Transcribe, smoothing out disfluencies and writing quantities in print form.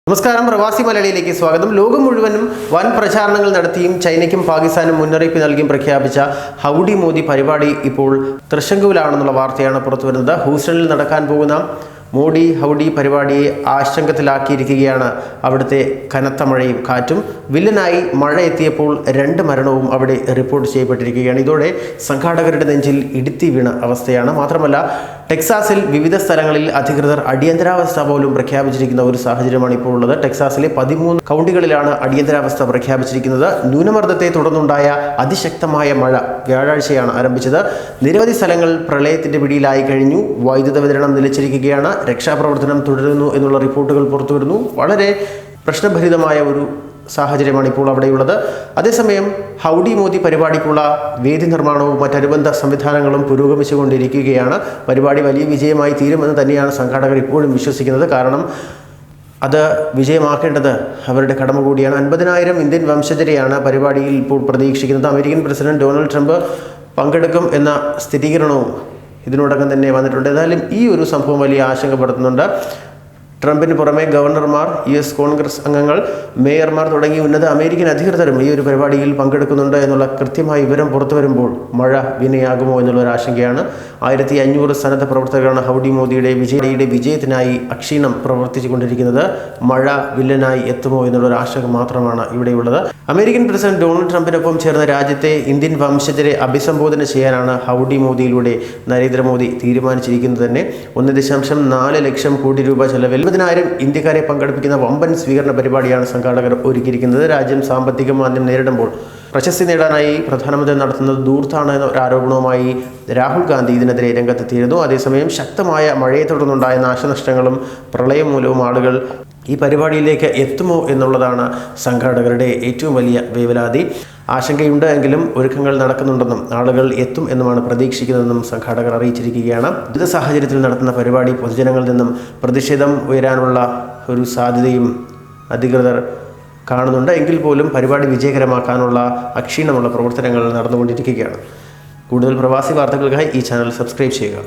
നമസ്കാരം, പ്രവാസി മലയാളിയിലേക്ക് സ്വാഗതം. ലോകം മുഴുവനും വൻ പ്രചാരണങ്ങൾ നടത്തിയും ചൈനയ്ക്കും പാകിസ്ഥാനും മുന്നറിയിപ്പ് നൽകിയും പ്രഖ്യാപിച്ച ഹൗഡി മോദി പരിപാടി ഇപ്പോൾ തൃശങ്കുവിലാണെന്നുള്ള വാർത്തയാണ് പുറത്തുവരുന്നത്. ഹൂസ്റ്റണിൽ നടക്കാൻ പോകുന്ന മോഡി ഹൗഡി പരിപാടിയെ ആശങ്കത്തിലാക്കിയിരിക്കുകയാണ് അവിടുത്തെ കനത്ത മഴയും കാറ്റും. വില്ലനായി മഴ എത്തിയപ്പോൾ 2 മരണവും അവിടെ റിപ്പോർട്ട് ചെയ്യപ്പെട്ടിരിക്കുകയാണ്. ഇതോടെ സംഘാടകരുടെ നെഞ്ചിൽ ഇടുത്തി വീണ അവസ്ഥയാണ്. മാത്രമല്ല, ടെക്സാസിൽ വിവിധ സ്ഥലങ്ങളിൽ അധികൃതർ അടിയന്തരാവസ്ഥ പോലും പ്രഖ്യാപിച്ചിരിക്കുന്ന ഒരു സാഹചര്യമാണ് ഇപ്പോൾ ഉള്ളത്. ടെക്സാസിലെ 13 കൗണ്ടികളിലാണ് അടിയന്തരാവസ്ഥ പ്രഖ്യാപിച്ചിരിക്കുന്നത്. ന്യൂനമർദ്ദത്തെ തുടർന്നുണ്ടായ അതിശക്തമായ മഴ വ്യാഴാഴ്ചയാണ് ആരംഭിച്ചത്. നിരവധി സ്ഥലങ്ങൾ പ്രളയത്തിന്റെ പിടിയിലായി കഴിഞ്ഞു. വൈദ്യുത വിതരണം നിലച്ചിരിക്കുകയാണ്. രക്ഷാപ്രവർത്തനം തുടരുന്നു എന്നുള്ള റിപ്പോർട്ടുകൾ പുറത്തുവരുന്നു. വളരെ പ്രശ്നഭരിതമായ ഒരു സാഹചര്യമാണ് ഇപ്പോൾ അവിടെയുള്ളത്. അതേസമയം ഹൗഡി മോദി പരിപാടിക്കുള്ള വേദി നിർമ്മാണവും മറ്റനുബന്ധ സംവിധാനങ്ങളും പുരോഗമിച്ചുകൊണ്ടിരിക്കുകയാണ്. പരിപാടി വലിയ വിജയമായി തീരുമെന്ന് തന്നെയാണ് സംഘാടകർ ഇപ്പോഴും വിശ്വസിക്കുന്നത്. കാരണം അത് വിജയമാക്കേണ്ടത് അവരുടെ കടമ കൂടിയാണ്. 50,000 ഇന്ത്യൻ വംശജരെയാണ് പരിപാടിയിൽ ഇപ്പോൾ പ്രതീക്ഷിക്കുന്നത്. അമേരിക്കൻ പ്രസിഡന്റ് ഡൊണാൾഡ് ട്രംപ് പങ്കെടുക്കും എന്ന സ്ഥിരീകരണവും ഇതിനോടകം തന്നെ വന്നിട്ടുണ്ട്. ഏതായാലും ഈ ഒരു സംഭവം വലിയ ആശങ്കപ്പെടുത്തുന്നുണ്ട്. ട്രംപിന് പുറമെ ഗവർണർമാർ, US കോൺഗ്രസ് അംഗങ്ങൾ, മേയർമാർ തുടങ്ങി ഉന്നത അമേരിക്കൻ അധികൃതരും ഈ ഒരു പരിപാടിയിൽ പങ്കെടുക്കുന്നുണ്ട് എന്നുള്ള കൃത്യമായ വിവരം പുറത്തു വരുമ്പോൾ മഴ വിനയാകുമോ എന്നുള്ളൊരു ആശങ്കയാണ്. 1500 സന്നദ്ധ പ്രവർത്തകരാണ് ഹൗഡി മോദിയുടെ വിജയത്തിനായി അക്ഷീണം പ്രവർത്തിച്ചു കൊണ്ടിരിക്കുന്നത്. മഴ വില്ലനായി എത്തുമോ എന്നുള്ളൊരു ആശങ്ക മാത്രമാണ് ഇവിടെയുള്ളത്. അമേരിക്കൻ പ്രസിഡന്റ് ഡൊണാൾഡ് ട്രംപിനൊപ്പം ചേർന്ന രാജ്യത്തെ ഇന്ത്യൻ വംശജരെ അഭിസംബോധന ചെയ്യാനാണ് ഹൗഡി മോദിയിലൂടെ നരേന്ദ്രമോദി തീരുമാനിച്ചിരിക്കുന്നത് തന്നെ. 1.4 ലക്ഷം കോടി രൂപ ചെലവിൽ 50,000 ഇന്ത്യക്കാരെ പങ്കെടുപ്പിക്കുന്ന വമ്പൻ സ്വീകരണ പരിപാടിയാണ് സംഘാടകർ ഒരുക്കിയിരിക്കുന്നത്. രാജ്യം സാമ്പത്തിക മാന്ദ്യം നേരിടുമ്പോൾ പ്രശസ്തി നേടാനായി പ്രധാനമന്ത്രി നടത്തുന്നത് ദൂർത്താണ് എന്ന ഒരു ആരോപണവുമായി രാഹുൽ ഗാന്ധി ഇതിനെതിരെ രംഗത്തെത്തിയിരുന്നു. അതേസമയം ശക്തമായ മഴയെ തുടർന്നുണ്ടായ നാശനഷ്ടങ്ങളും പ്രളയം മൂലവും ആളുകൾ ഈ പരിപാടിയിലേക്ക് എത്തുമോ എന്നുള്ളതാണ് സംഘാടകരുടെ ഏറ്റവും വലിയ വേവലാതി. ആശങ്കയുണ്ട് എങ്കിലും ഒരുക്കങ്ങൾ നടക്കുന്നുണ്ടെന്നും ആളുകൾ എത്തും എന്നുമാണ് പ്രതീക്ഷിക്കുന്നതെന്നും സംഘാടകർ അറിയിച്ചിരിക്കുകയാണ്. വിവിധ സാഹചര്യത്തിൽ നടത്തുന്ന പരിപാടി പൊതുജനങ്ങളിൽ നിന്നും പ്രതിഷേധം ഉയരാനുള്ള ഒരു സാധ്യതയും അധികൃതർ കാണുന്നുണ്ട്. എങ്കിൽ പോലും പരിപാടി വിജയകരമാക്കാനുള്ള അക്ഷീണമുള്ള പ്രവർത്തനങ്ങൾ നടന്നുകൊണ്ടിരിക്കുകയാണ്. കൂടുതൽ പ്രവാസി വാർത്തകൾക്കായി ഈ ചാനൽ സബ്സ്ക്രൈബ് ചെയ്യുക.